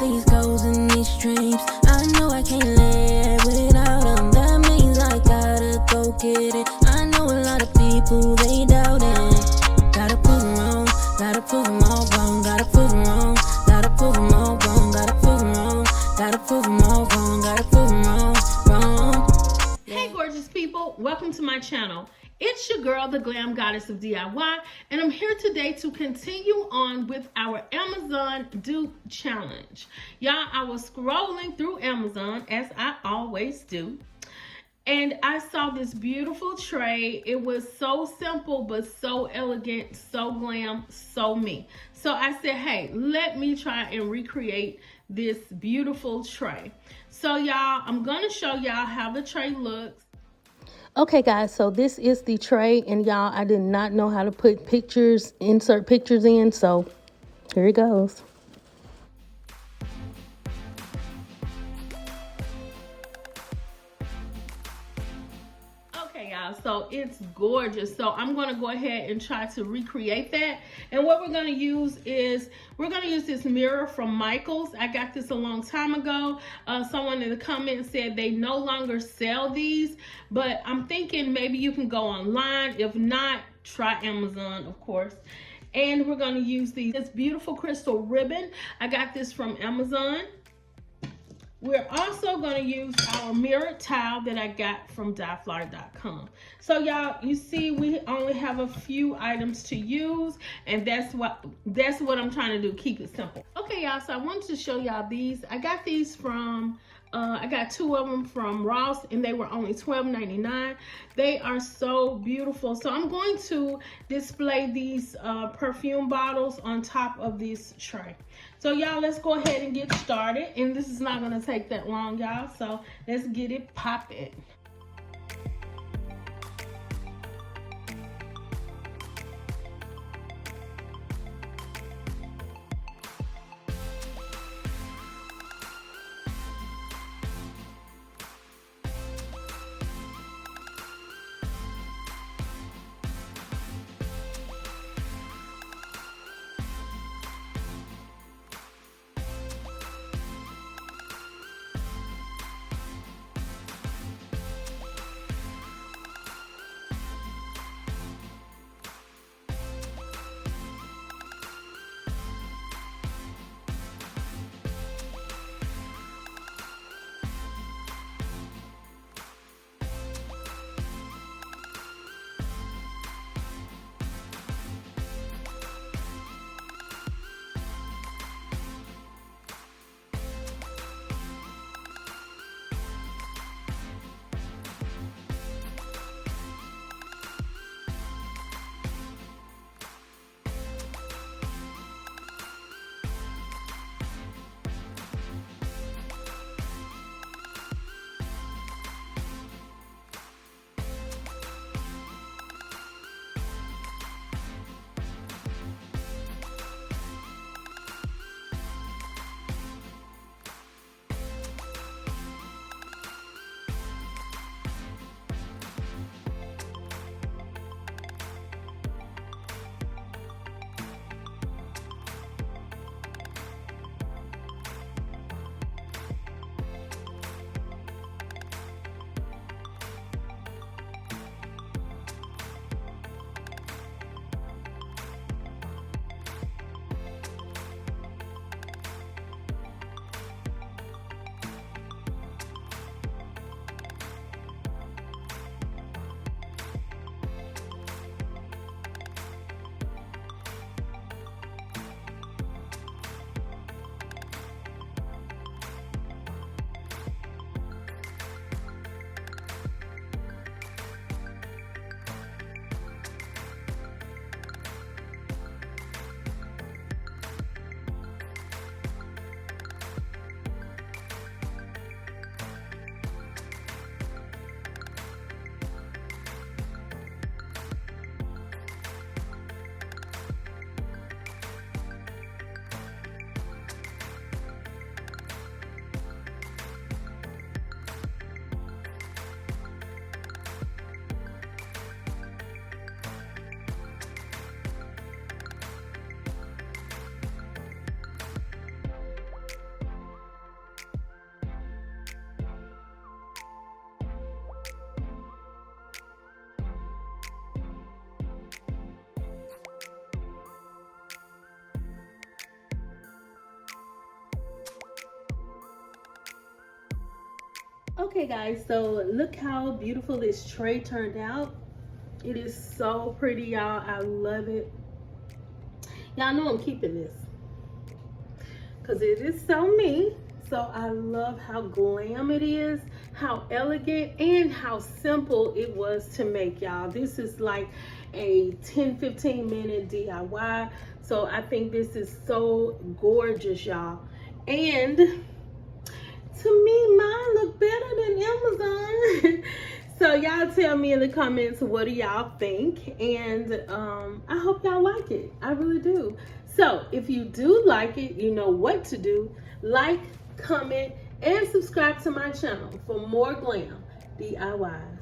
these goals and these dreams. I know I can't live without them. That means I gotta go get it. I know a lot of people, they doubt it. Gotta prove them wrong, gotta prove them all wrong. Gotta prove them wrong, gotta prove them all wrong. Gotta prove them wrong, gotta prove them all wrong. Gotta prove them wrong, wrong. Hey gorgeous people, welcome to my channel. It's your girl, the Glam Goddess of DIY, and I'm here today to continue on with our Amazon dupe challenge. Y'all, I was scrolling through Amazon, as I always do, and I saw this beautiful tray. It was so simple, but so elegant, so glam, so me. So I said, hey, let me try and recreate this beautiful tray. So y'all, I'm gonna show y'all how the tray looks. Okay guys, so this is the tray, and y'all, I did not know how to put pictures, insert pictures in, so here it goes. Okay y'all, so it's gorgeous. So I'm gonna go ahead and try to recreate that. And what we're gonna use is, we're gonna use this mirror from Michaels. I got this a long time ago. Someone in the comments said they no longer sell these, but I'm thinking maybe you can go online. If not, try Amazon, of course. And we're gonna use this beautiful crystal ribbon. I got this from Amazon. We're also going to use our mirrored tile that I got from dyefly.com. So y'all, you see we only have a few items to use, and that's what I'm trying to do, keep it simple. Okay y'all, so I wanted to show y'all these. I got these from I got two of them from Ross, and they were only $12.99. They are so beautiful. So I'm going to display these perfume bottles on top of this tray. So y'all, let's go ahead and get started. And this is not gonna take that long, y'all. So let's get it popping. Okay guys, so look how beautiful this tray turned out. It is so pretty, y'all. I love it. Y'all know I'm keeping this because it is so me. So I love how glam it is, how elegant, and how simple it was to make, y'all. This is like a 10-15 minute DIY. So I think this is so gorgeous, y'all. And to me, mine look better than Amazon. So y'all tell me in the comments, what do y'all think? And I hope y'all like it. I really do. So if you do like it, you know what to do. Like, comment, and subscribe to my channel for more glam DIYs.